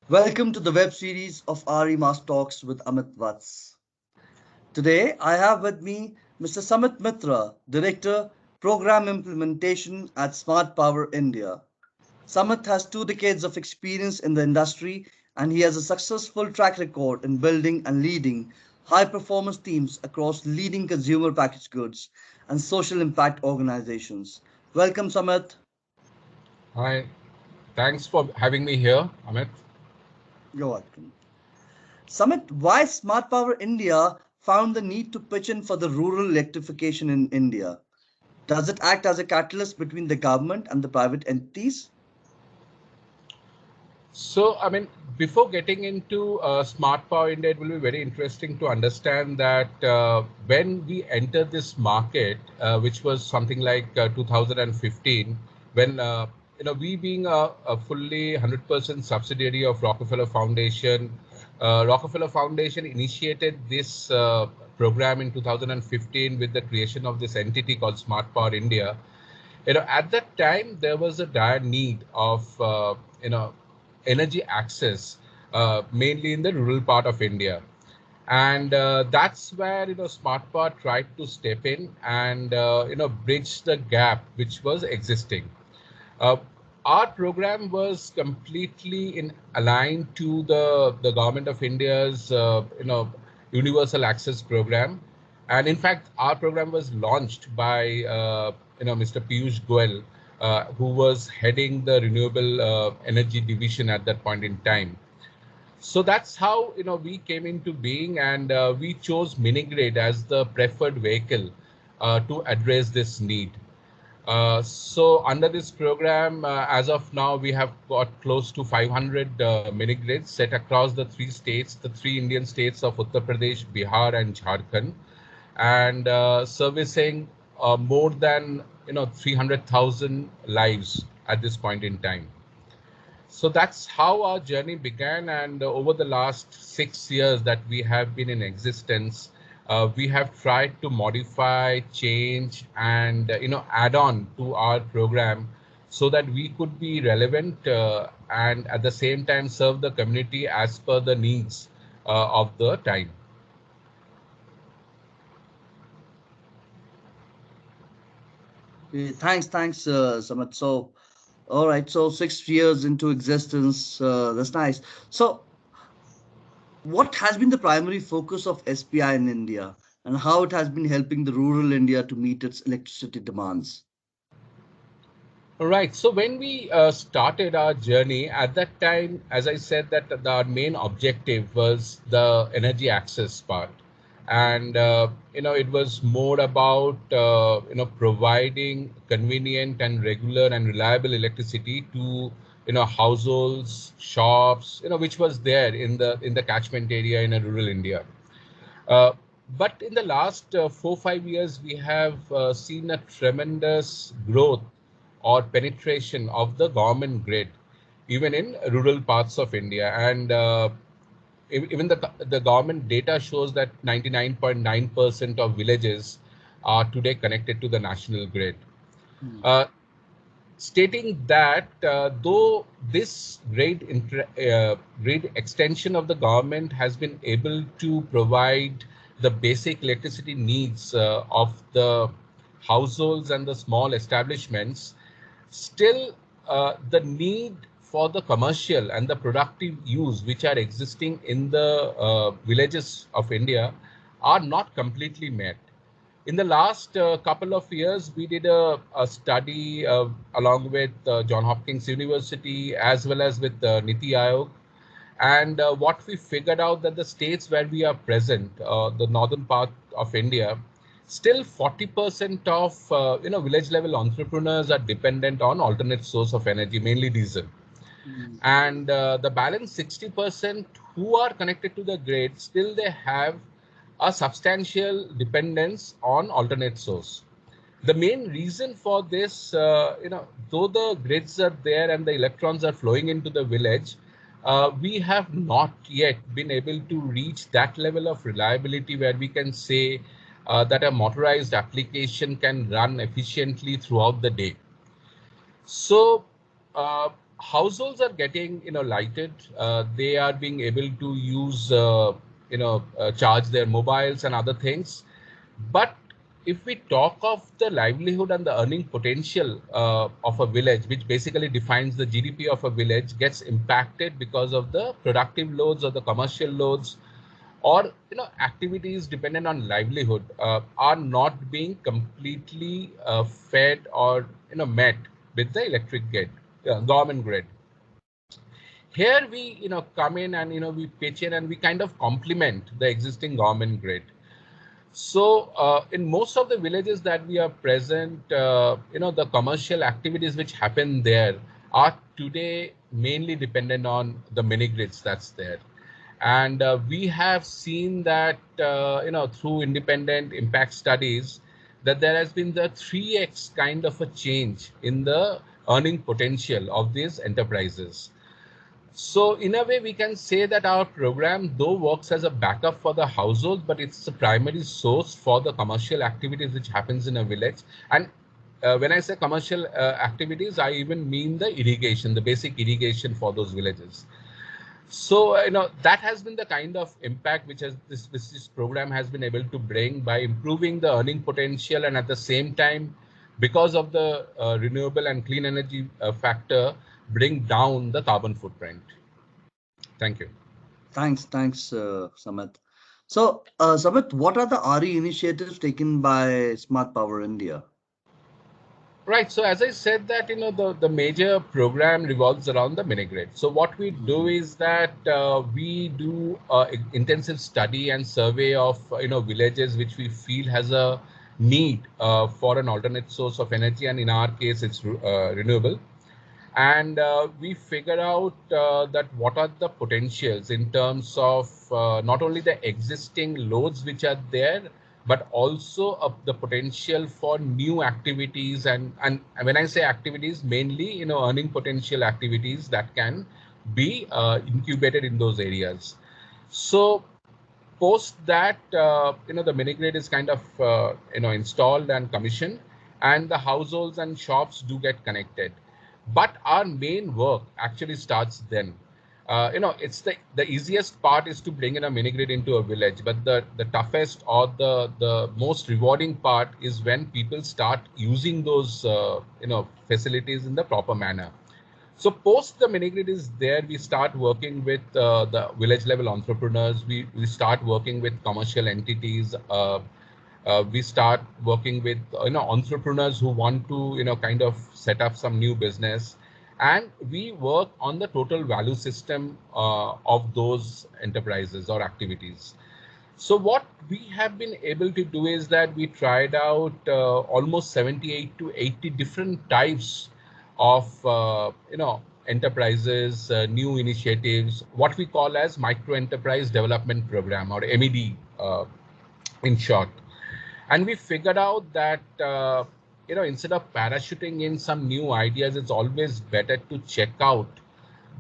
Welcome to the web series of RE Mass Talks with Amit Vats. Today, I have with me Mr. Samit Mitra, Director, Program Implementation at Smart Power India. Samit has 2 decades of experience in the industry and he has a successful track record in building and leading high performance teams across leading consumer packaged goods and social impact organizations. Welcome, Samit. Hi, thanks for having me here, Amit. You're welcome. Samit, why Smart Power India found the need to pitch in for the rural electrification in India? Does it act as a catalyst between the government and the private entities? Before getting into Smart Power India, it will be very interesting to understand that when we entered this market, which was something like 2015, when we being a fully 100% subsidiary of Rockefeller Foundation, Rockefeller Foundation initiated this program in 2015 with the creation of this entity called Smart Power India. At that time there was a dire need of energy access, mainly in the rural part of India, and that's where Smart Power tried to step in and bridge the gap which was existing. uh, our program was completely in aligned to the government of India's universal access program, and in fact our program was launched by Mr. Piyush Goyal, who was heading the renewable energy division at that point in time. So that's how we came into being, and we chose Minigrade as the preferred vehicle to address this need. So under this program, as of now, we have got close to 500 mini grids set across the three states, the three Indian states of Uttar Pradesh, Bihar, and Jharkhand, and servicing more than 300,000 lives at this point in time. So that's how our journey began, and over the last 6 years that we have been in existence, we have tried to modify, change, and add on to our program so that we could be relevant and at the same time serve the community as per the needs of the time. Thanks, Samit. So, all right, so 6 years into existence, that's nice. So, what has been the primary focus of SPI in India and how it has been helping the rural India to meet its electricity demands? All right. So when we started our journey at that time, as I said, that our main objective was the energy access part, and it was more about providing convenient and regular and reliable electricity to households, shops, which was there in the catchment area in a rural India. Uh, but in the last 4 5 years, we have seen a tremendous growth or penetration of the government grid, even in rural parts of India. And even the government data shows that 99.9% of villages are today connected to the national grid. Hmm. Uh, Stating that though this great extension of the government has been able to provide the basic electricity needs of the households and the small establishments, still the need for the commercial and the productive use which are existing in the villages of India are not completely met. In the last couple of years, we did a study along with John Hopkins University as well as with Niti Aayog. And what we figured out that the states where we are present, the northern part of India, still 40% of village level entrepreneurs are dependent on alternate source of energy, mainly diesel, Hmm. and the balance 60% who are connected to the grid, still they have a substantial dependence on alternate source. The main reason for this, though the grids are there and the electrons are flowing into the village, we have not yet been able to reach that level of reliability where we can say that a motorized application can run efficiently throughout the day. So, uh, households are getting, lighted. They are being able to use, charge their mobiles and other things. But if we talk of the livelihood and the earning potential of a village, which basically defines the GDP of a village, gets impacted because of the productive loads or the commercial loads, or activities dependent on livelihood are not being completely fed or met with the electric grid, government grid. Here we come in and we pitch in and we kind of complement the existing government grid. So in most of the villages that we are present, the commercial activities which happen there are today mainly dependent on the mini grids that's there. And we have seen that, through independent impact studies, that there has been the 3x kind of a change in the earning potential of these enterprises. So in a way, we can say that our program, though works as a backup for the household, but it's the primary source for the commercial activities which happens in a village. And when I say commercial activities, I even mean the irrigation, the basic irrigation for those villages. So that has been the kind of impact which has this program has been able to bring by improving the earning potential, and at the same time, because of the renewable and clean energy factor, bring down the carbon footprint. Thank you. Thanks, Samit. So, Samit, what are the RE initiatives taken by Smart Power India? Right. So as I said that, the major program revolves around the mini grid. So what we do is that we do intensive study and survey of, villages which we feel has a need for an alternate source of energy. And in our case, it's renewable. And we figure out that what are the potentials in terms of not only the existing loads which are there, but also the potential for new activities. And when I say activities, mainly earning potential activities that can be incubated in those areas. So post that, the mini grid is kind of installed and commissioned, and the households and shops do get connected. But our main work actually starts then. It's the easiest part is to bring in a mini grid into a village, but the toughest or the most rewarding part is when people start using those facilities in the proper manner. So post the mini grid is there, we start working with the village level entrepreneurs. We start working with commercial entities. We start working with entrepreneurs who want to kind of set up some new business, and we work on the total value system of those enterprises or activities. So what we have been able to do is that we tried out almost 78 to 80 different types of enterprises, new initiatives, what we call as micro enterprise development program, or MED in short. And we figured out that instead of parachuting in some new ideas, it's always better to check out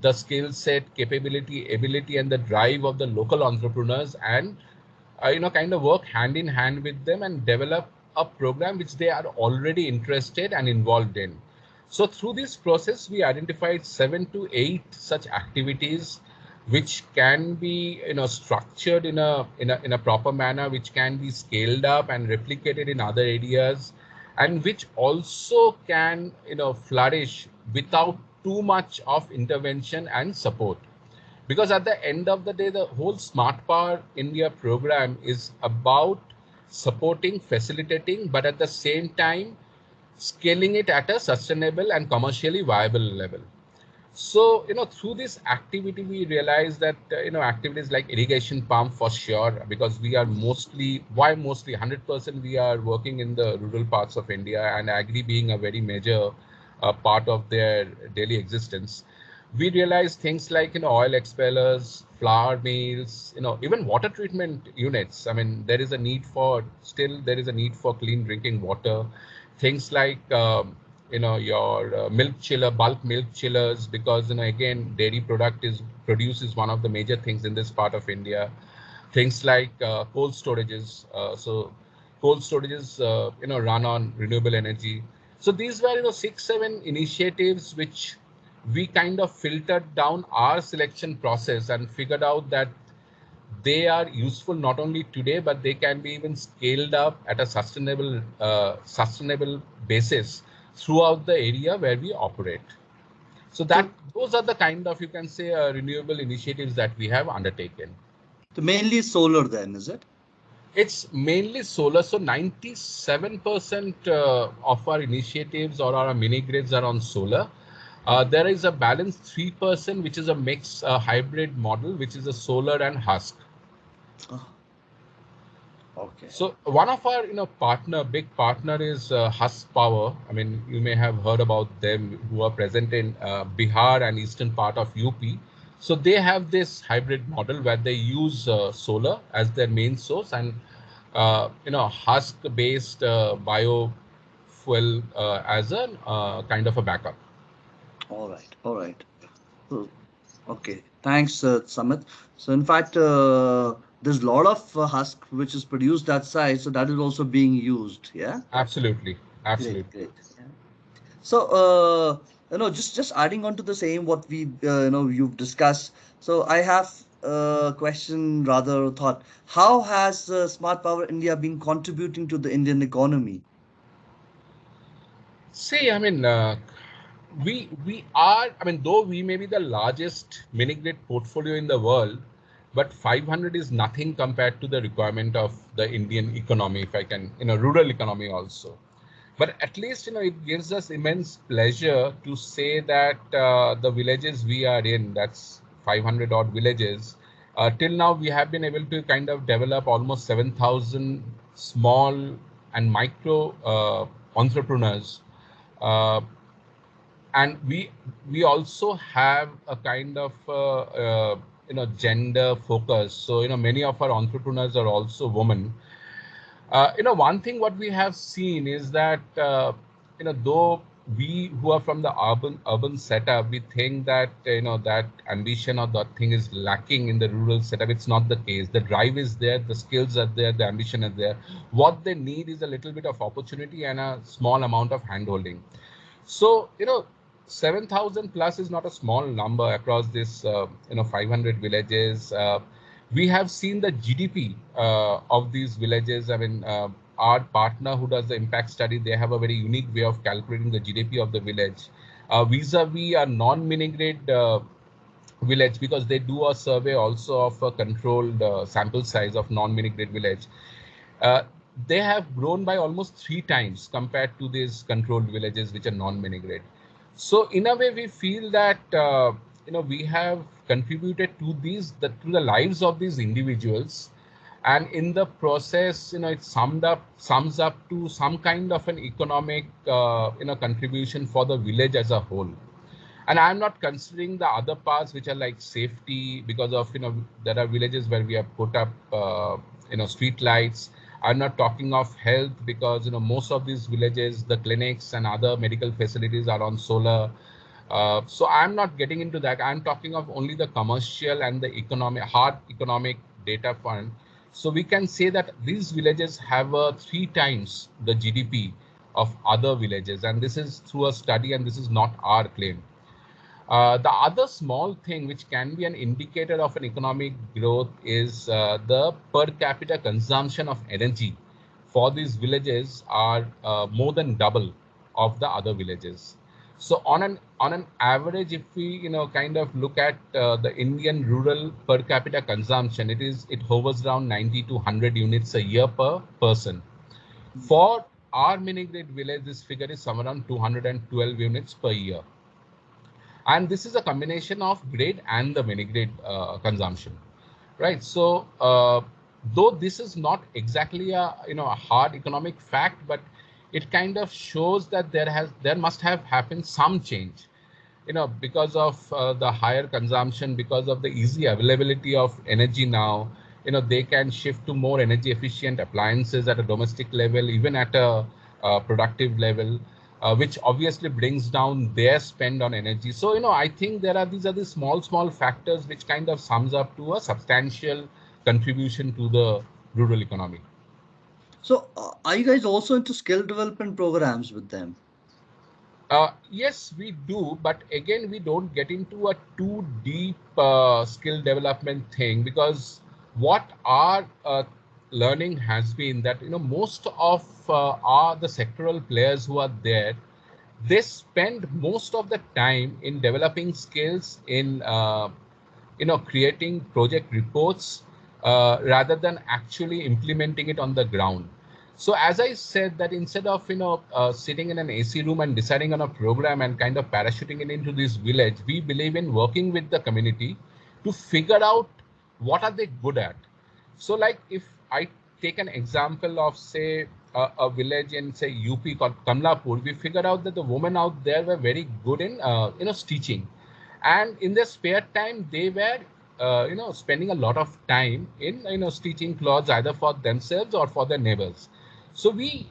the skill set, capability, ability, and the drive of the local entrepreneurs, and kind of work hand in hand with them and develop a program which they are already interested and involved in. So through this process, we identified 7 to 8 such activities which can be structured in a proper manner, which can be scaled up and replicated in other areas, and which also can flourish without too much of intervention and support. Because at the end of the day, the whole Smart Power India program is about supporting, facilitating, but at the same time scaling it at a sustainable and commercially viable level. So, through this activity, we realized that, activities like irrigation pump for sure, because we are mostly 100% we are working in the rural parts of India, and agri being a very major part of their daily existence. We realized things like, oil expellers, flour mills, even water treatment units. I mean, there is a need for clean drinking water. Things like, your milk chiller, bulk milk chillers, because again, dairy produces one of the major things in this part of India. Things like cold storages. So cold storages run on renewable energy. So these were 6-7 initiatives which we kind of filtered down our selection process and figured out that they are useful not only today, but they can be even scaled up at a sustainable basis throughout the area where we operate. So that So, those are the kind of, you can say, renewable initiatives that we have undertaken. so mainly solar then, is it? It's mainly solar. So 97% of our initiatives or our mini grids are on solar. There is a balance 3%, which is a mix hybrid model, which is a solar and husk. Oh, okay. So one of our big partner is Husk Power. I mean, you may have heard about them, who are present in Bihar and eastern part of UP. So they have this hybrid model where they use solar as their main source and husk based biofuel as a kind of a backup. All right. All right. So, okay. Thanks, Samit. So, in fact, there's a lot of husk which is produced that side, so that is also being used. Yeah. Absolutely, Great. absolutely. Great. Yeah. So, just adding on to the same what we you've discussed. So, I have a question, rather thought. How has Smart Power India been contributing to the Indian economy? See, I mean, we are. I mean, though we may be the largest mini grid portfolio in the world, but 500 is nothing compared to the requirement of the Indian economy. If I can, rural economy also. But at least it gives us immense pleasure to say that the villages we are in, that's 500 odd villages, till now we have been able to kind of develop almost 7,000 small and micro entrepreneurs. Uh, and we also have a kind of gender focus. So many of our entrepreneurs are also women. One thing what we have seen is that though we who are from the urban setup, we think that that ambition or that thing is lacking in the rural setup. It's not the case. The drive is there, the skills are there, the ambition is there. What they need is a little bit of opportunity and a small amount of handholding. So 7,000 plus is not a small number across this 500 villages. We have seen the GDP of these villages. I mean, our partner who does the impact study, they have a very unique way of calculating the GDP of the village vis-a-vis a non-mini grid village, because they do a survey also of a controlled sample size of non-mini grid village. Uh, they have grown by almost 3 times compared to these controlled villages which are non-mini grid. So in a way, we feel that we have contributed to to the lives of these individuals, and in the process, it sums up to some kind of an economic contribution for the village as a whole. And I'm not considering the other parts which are like safety, because of there are villages where we have put up street lights. I'm not talking of health, because most of these villages, the clinics and other medical facilities are on solar. So I'm not getting into that. I'm talking of only the commercial and the hard economic data point. So we can say that these villages have 3 times the GDP of other villages, and this is through a study, and this is not our claim. The other small thing which can be an indicator of an economic growth is the per capita consumption of energy for these villages are more than double of the other villages. So on an average, if we kind of look at the Indian rural per capita consumption, it hovers around 90 to 100 units a year per person. For our mini grid village, this figure is somewhere around 212 units per year, and this is a combination of grade and the mini grade consumption, right? So though this is not exactly a hard economic fact, but it kind of shows that there must have happened some change, because of the higher consumption, because of the easy availability of energy now. They can shift to more energy efficient appliances at a domestic level, even at a productive level, which obviously brings down their spend on energy. So I think these are the small factors which kind of sums up to a substantial contribution to the rural economy. So, are you guys also into skill development programs with them? Yes, we do, but again, we don't get into a too deep skill development thing, because what our learning has been that most of are the sectoral players who are there. They spend most of the time in developing skills in creating project reports rather than actually implementing it on the ground. So as I said, that instead of sitting in an AC room and deciding on a program and kind of parachuting it into this village, we believe in working with the community to figure out what are they good at. So like if I take an example of say a village in say UP called Kamlapur, we figured out that the women out there were very good in stitching, and in their spare time they were spending a lot of time in stitching clothes either for themselves or for their neighbors. So we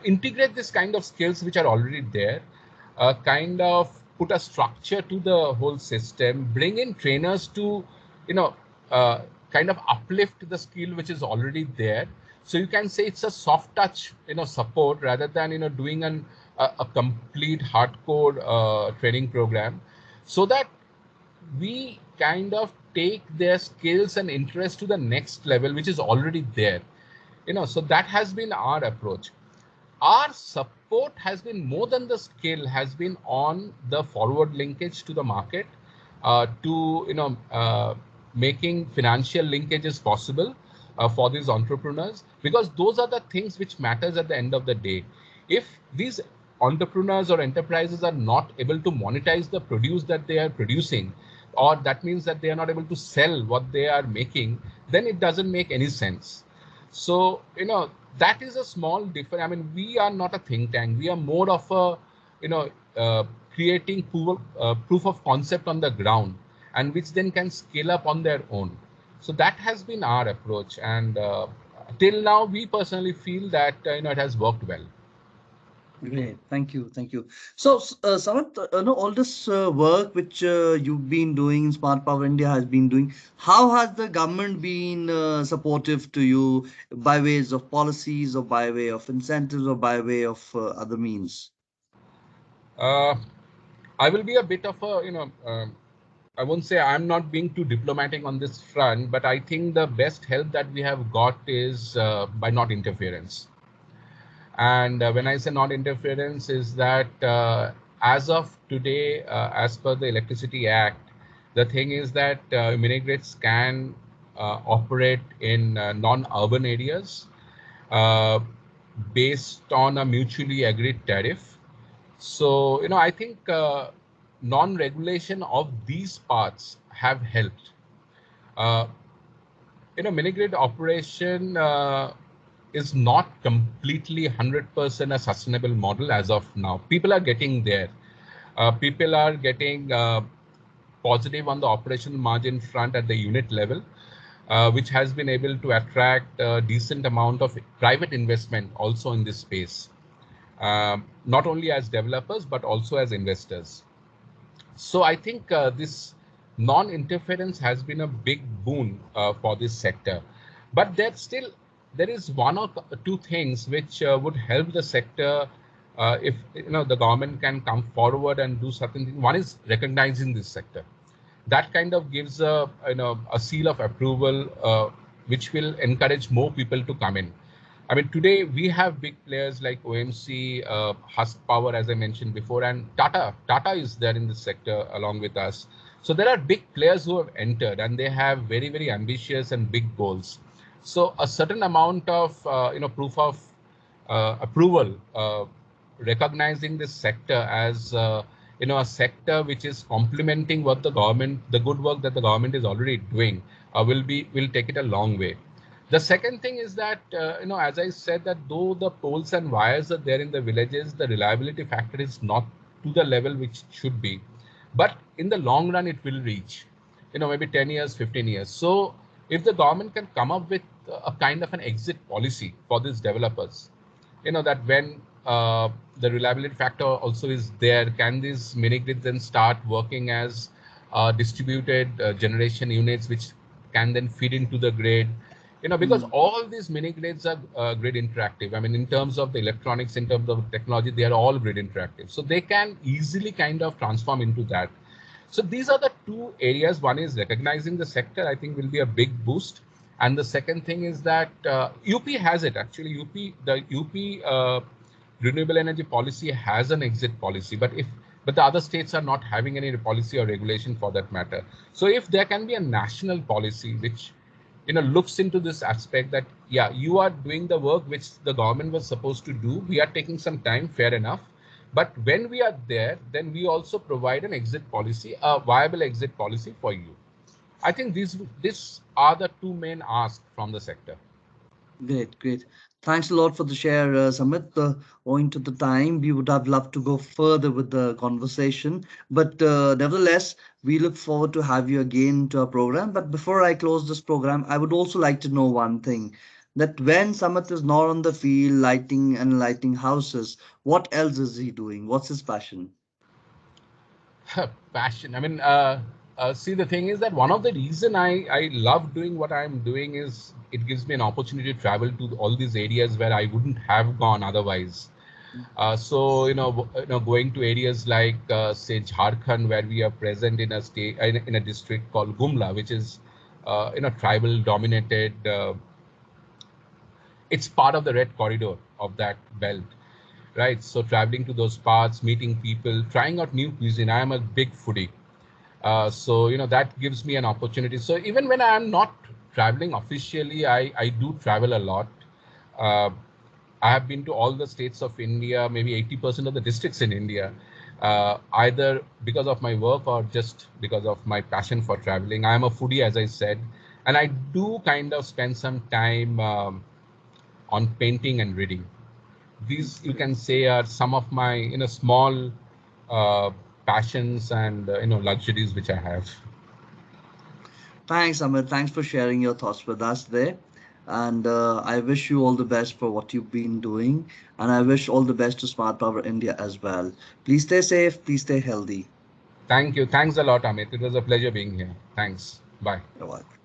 integrate this kind of skills which are already there, kind of put a structure to the whole system, bring in trainers to you know uh, kind of uplift the skill which is already there. So you can say it's a soft touch support rather than doing a complete hardcore training program, so that we kind of take their skills and interest to the next level which is already there. So that has been our approach. Our support has been more than the skill, has been on the forward linkage to the market, to making financial linkages possible for these entrepreneurs, because those are the things which matters at the end of the day. If these entrepreneurs or enterprises are not able to monetize the produce that they are producing, or that means that they are not able to sell what they are making, then it doesn't make any sense. So, that is a small difference. I mean, we are not a think tank. We are more of a, you know, creating proof of concept on the ground, and which then can scale up on their own. So that has been our approach. And till now, we personally feel that, it has worked well. Great, thank you, thank you. So, Samat, all this work which you've been doing, Smart Power India has been doing, how has the government been supportive to you by ways of policies, or by way of incentives, or by way of other means? Uh, I will be a bit of a, I won't say I'm not being too diplomatic on this front, but I think the best help that we have got is by not interference. And when I say not interference, is that as of today, as per the Electricity Act, the thing is that mini-grids can operate in non-urban areas uh, based on a mutually agreed tariff. So, I think non-regulation of these parts have helped. Uh, mini-grid operation is not completely 100% a sustainable model as of now. People are getting there. People are getting positive on the operational margin front at the unit level, which has been able to attract a decent amount of private investment also in this space, not only as developers but also as investors. So I think this non-interference has been a big boon for this sector. But there is one or two things which would help the sector if the government can come forward and do certain things. One is recognizing this sector. That kind of gives a seal of approval, which will encourage more people to come in. I mean, today we have big players like OMC, Husk Power, as I mentioned before, and Tata. Tata is there in this sector along with us. So there are big players who have entered, and they have very, very ambitious and big goals. So a certain amount of proof of approval, recognizing this sector as a sector which is complementing what the good work that the government is already doing, will take it a long way. The second thing is that, as I said, that though the poles and wires are there in the villages, the reliability factor is not to the level which should be. But in the long run, it will reach, maybe 10 years, 15 years. So if the government can come up with a kind of an exit policy for these developers, that when the reliability factor also is there, can these mini grids then start working as distributed generation units, which can then feed into the grid, because all these mini grids are grid interactive. I mean, in terms of the electronics, in terms of technology, they are all grid interactive. So they can easily kind of transform into that. So these are the two areas. One is recognizing the sector, I think will be a big boost. And the second thing is that UP has it actually. The UP renewable energy policy has an exit policy, but the other states are not having any policy or regulation for that matter. So if there can be a national policy which looks into this aspect that, yeah, you are doing the work which the government was supposed to do. We are taking some time, fair enough. But when we are there, then we also provide an exit policy, a viable exit policy for you. I think these are the two main asks from the sector. Great, great. Thanks a lot for the share, Samit. Owing to the time, we would have loved to go further with the conversation, but nevertheless, we look forward to have you again to our program. But before I close this program, I would also like to know one thing: that when Samit is not on the field lighting houses, what else is he doing? What's his passion? Passion. I mean, see, the thing is that one of the reason I love doing what I'm doing is it gives me an opportunity to travel to all these areas where I wouldn't have gone otherwise. So going to areas like say Jharkhand, where we are present in a state in a district called Gumla, which is tribal dominated. It's part of the red corridor of that belt, right? So traveling to those parts, meeting people, trying out new cuisine. I am a big foodie. So that gives me an opportunity. So even when I am not traveling officially, I do travel a lot. Uh, I have been to all the states of India, maybe 80% of the districts in India, either because of my work or just because of my passion for traveling. I am a foodie, as I said, and I do kind of spend some time on painting and reading. These, you can say, are some of my small uh, passions and luxuries which I have. Thanks, Amit. Thanks for sharing your thoughts with us there. And I wish you all the best for what you've been doing. And I wish all the best to Smart Power India as well. Please stay safe. Please stay healthy. Thank you. Thanks a lot, Amit. It was a pleasure being here. Thanks. Bye. You're welcome.